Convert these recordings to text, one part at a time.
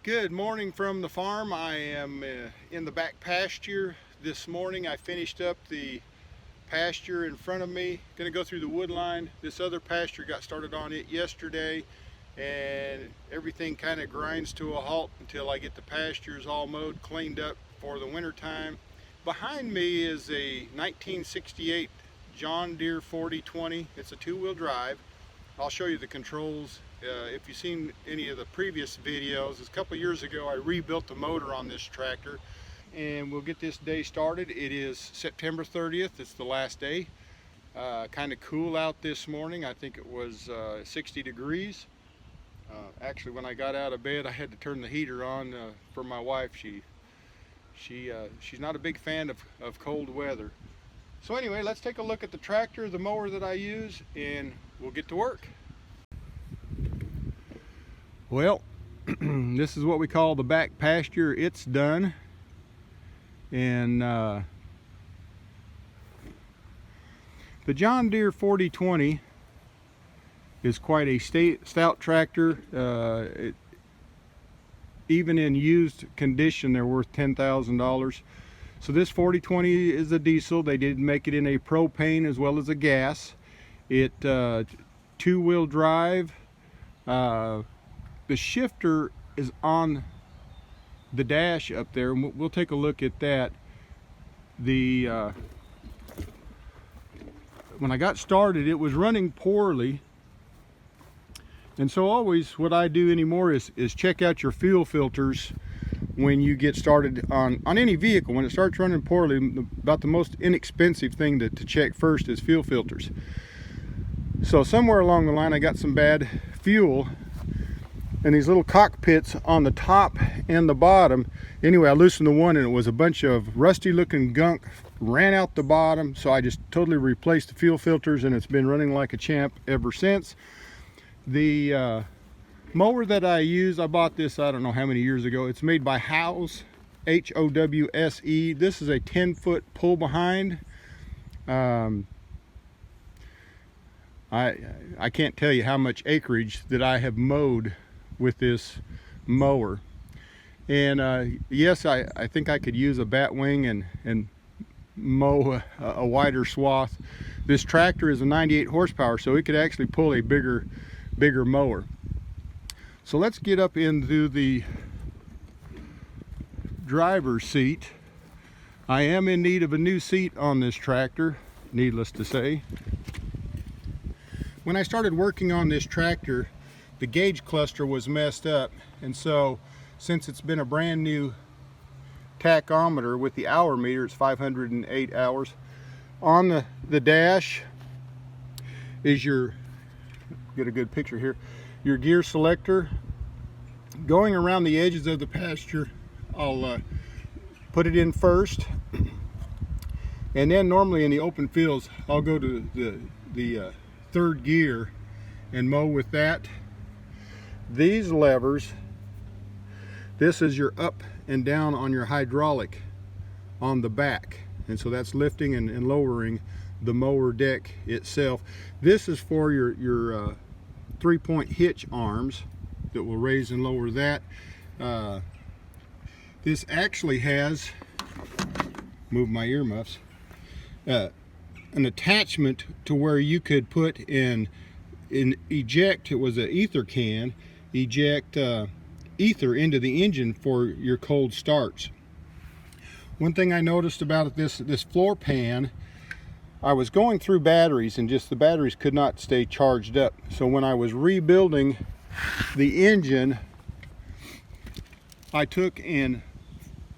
Good morning from the farm. I am in the back pasture this morning. I finished up the pasture in front of me. Going to go through the wood line. This other pasture got started on it yesterday, and everything kind of grinds to a halt until I get the pastures all mowed, cleaned up for the winter time. Behind me is a 1968 John Deere 4020. It's a two-wheel drive. I'll show you the controls. If you've seen any of the previous videos, a couple years ago I rebuilt the motor on this tractor, and we'll get this day started. It is September 30th. It's the last day. Kind of cool out this morning. I think it was 60 degrees. Actually, when I got out of bed, I had to turn the heater on for my wife. She's not a big fan of cold weather. So anyway, let's take a look at the tractor, the mower that I use, and we'll get to work. Well, this is what we call the back pasture. It's done, and the John Deere 4020 is quite a stout tractor. Even in used condition, they're worth $10,000. So this 4020 is a diesel. They did make it in a propane as well as a gas. It two-wheel drive. The shifter is on the dash up there, and we'll take a look at that. When I got started, it was running poorly, and so always what I do anymore is check out your fuel filters when you get started on any vehicle. When it starts running poorly, about the most inexpensive thing to check first is fuel filters. So somewhere along the line I got some bad fuel, and these little cockpits on the top and the bottom. Anyway, I loosened the one and it was a bunch of rusty looking gunk ran out the bottom, so I just totally replaced the fuel filters, and it's been running like a champ ever since. The mower that I use, I bought this I don't know how many years ago. It's made by Howse, H-O-W-S-E. This is a 10-foot pull behind. I can't tell you how much acreage that I have mowed with this mower, and yes, I think I could use a bat wing and mow a wider swath. This tractor is a 98 horsepower, so it could actually pull a bigger mower. So let's get up into the driver's seat. I am in need of a new seat on this tractor, needless to say. When I started working on this tractor, the gauge cluster was messed up, and so since it's been a brand new tachometer with the hour meter, it's 508 hours. On the dash is get a good picture here, your gear selector. Going around the edges of the pasture, I'll put it in first, and then normally in the open fields I'll go to the third gear and mow with that. These levers, this is your up and down on your hydraulic on the back, and so that's lifting and lowering the mower deck itself. This is for your 3-point hitch arms that will raise and lower that. This actually has, move my earmuffs, an attachment to where you could put in eject. It was an ether can, eject ether into the engine for your cold starts. One thing I noticed about this floor pan, I was going through batteries and just the batteries could not stay charged up. So when I was rebuilding the engine, I took and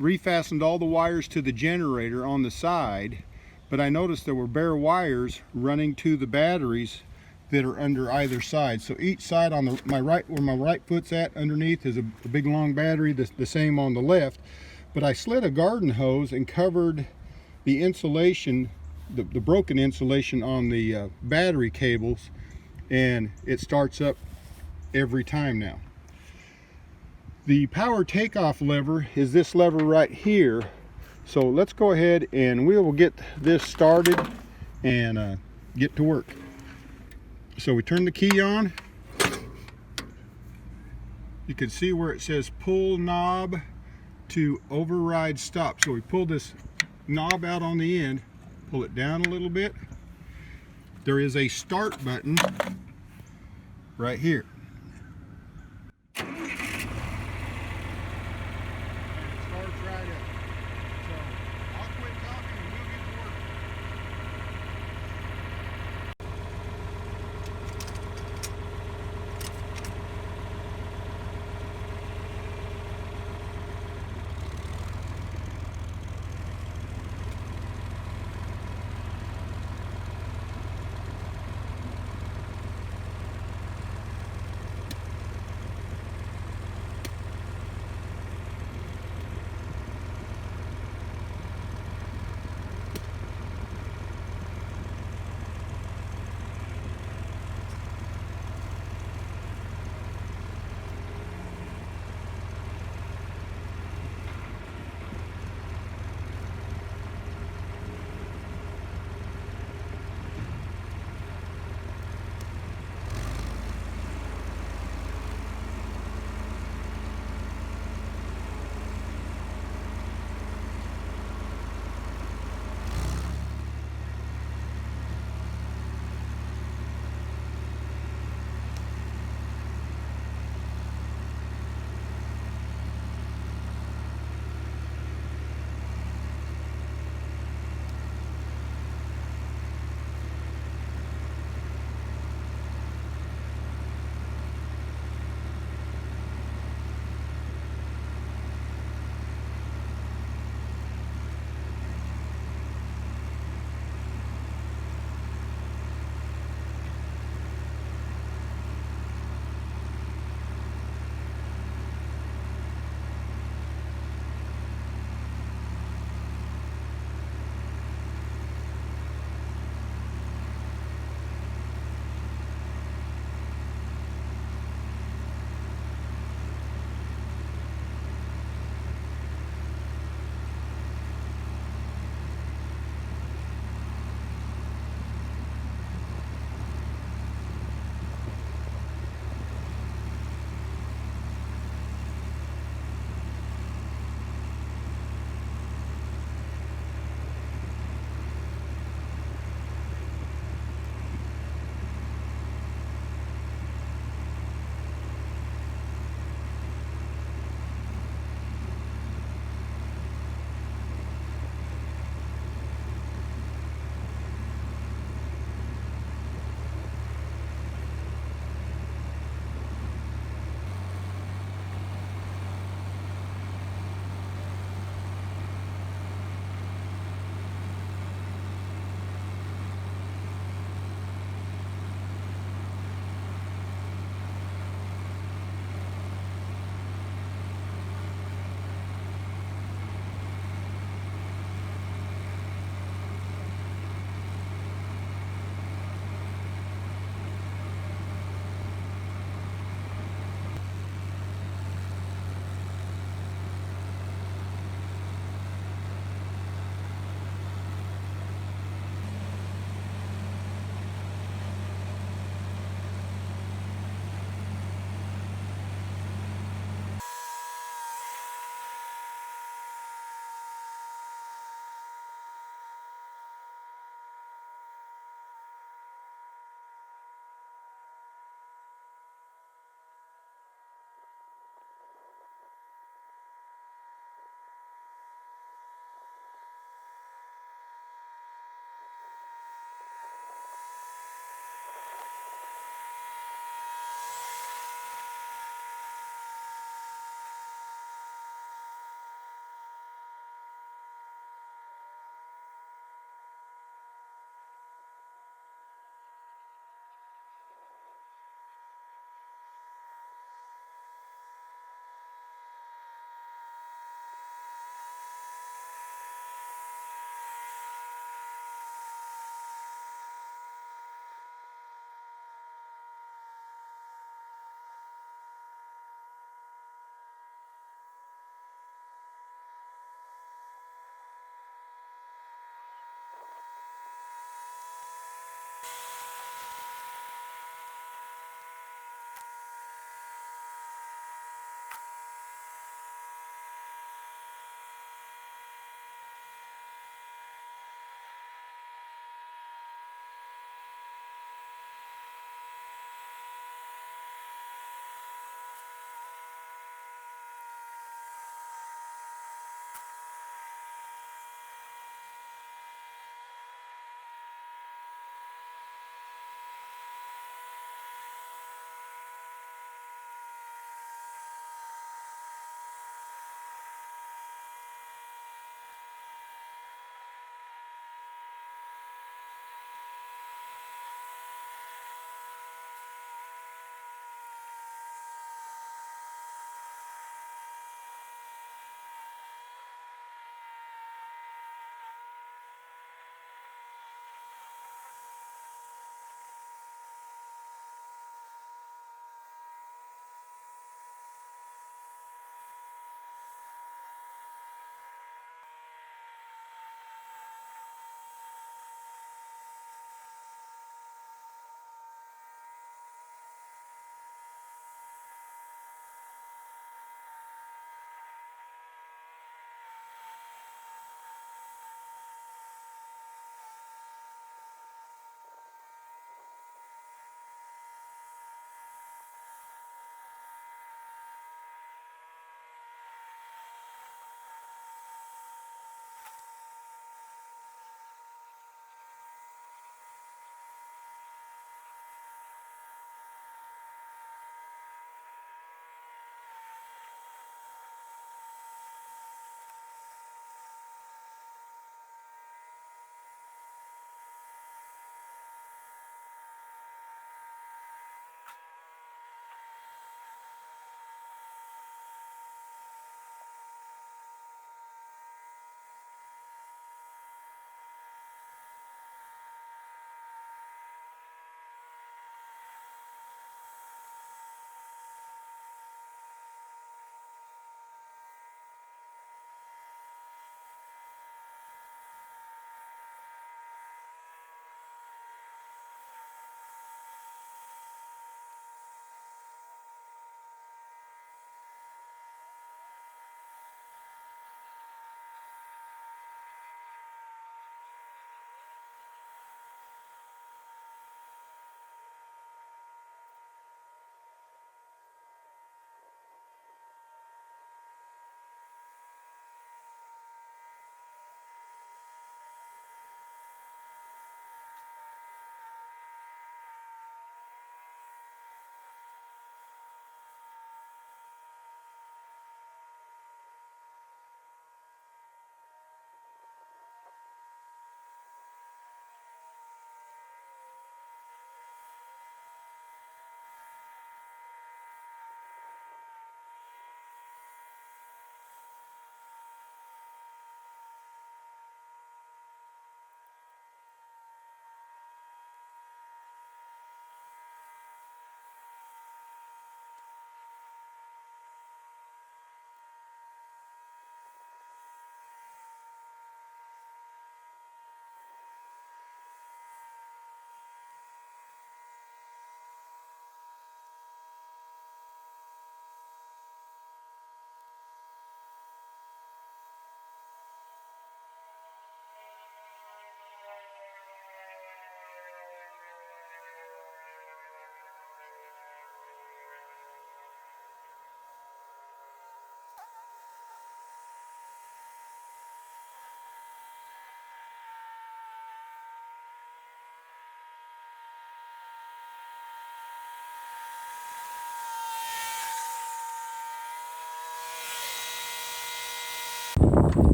refastened all the wires to the generator on the side, but I noticed there were bare wires running to the batteries that are under either side. So each side on my right, where my right foot's at, underneath is a big long battery, the same on the left. But I slid a garden hose and covered the insulation, the broken insulation on the battery cables, and it starts up every time now. The power takeoff lever is this lever right here. So let's go ahead and we will get this started and get to work. So we turn the key on, you can see where it says pull knob to override stop. So we pull this knob out on the end, pull it down a little bit. There is a start button right here. And it starts right up. So I'll quit talking and we'll get to work.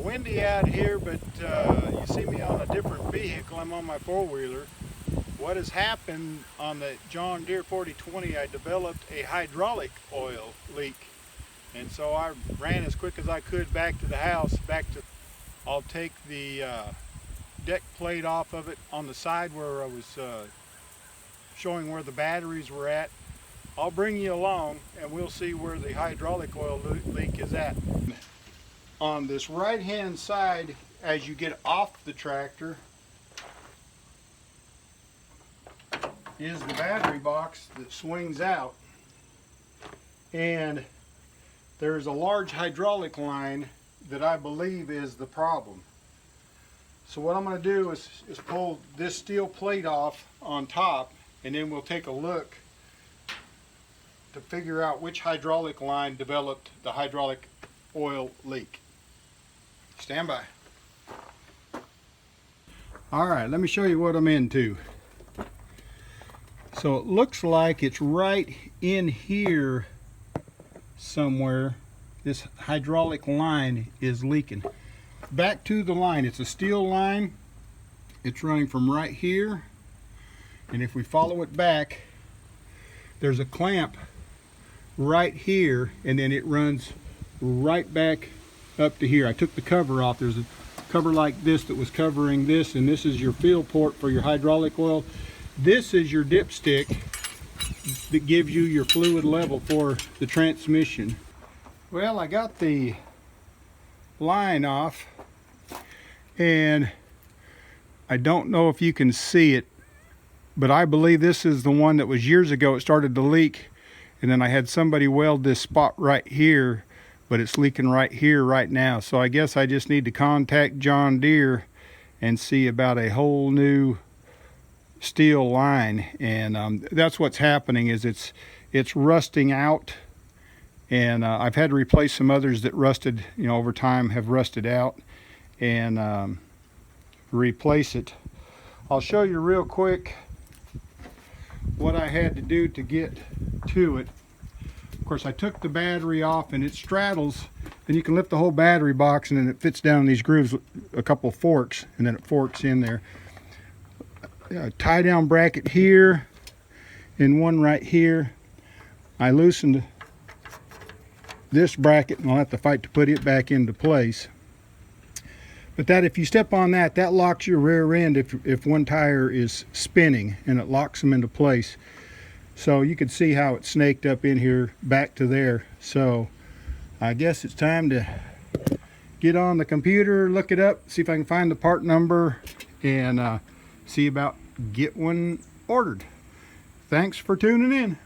windy out here, but you see me on a different vehicle. I'm on my four-wheeler. What has happened on the John Deere 4020, I developed a hydraulic oil leak. And so I ran as quick as I could back to the house, I'll take the deck plate off of it on the side where I was showing where the batteries were at. I'll bring you along and we'll see where the hydraulic oil leak is at. On this right hand side, as you get off the tractor, is the battery box that swings out, and there's a large hydraulic line that I believe is the problem. So what I'm going to do is pull this steel plate off on top, and then we'll take a look to figure out which hydraulic line developed the hydraulic oil leak. Stand by. Alright, let me show you what I'm into. So it looks like it's right in here somewhere. This hydraulic line is leaking. Back to the line. It's a steel line. It's running from right here, and if we follow it back, there's a clamp right here, and then it runs right back up to here. I took the cover off. There's a cover like this that was covering this, and this is your fill port for your hydraulic oil. This is your dipstick that gives you your fluid level for the transmission. Well, I got the line off, and I don't know if you can see it, but I believe this is the one that was years ago. It started to leak, and then I had somebody weld this spot right here, but it's leaking right here right now. So I guess I just need to contact John Deere and see about a whole new steel line. And that's what's happening, is it's rusting out, and I've had to replace some others that rusted, you know, over time have rusted out, and replace it. I'll show you real quick what I had to do to get to it. Of course, I took the battery off, and it straddles, and you can lift the whole battery box, and then it fits down in these grooves with a couple of forks, and then it forks in there. A tie down bracket here and one right here. I loosened this bracket, and I'll have to fight to put it back into place. But that, if you step on that, that locks your rear end if one tire is spinning, and it locks them into place. So you can see how it's snaked up in here back to there. So I guess it's time to get on the computer, look it up, see if I can find the part number, and see about get one ordered. Thanks for tuning in.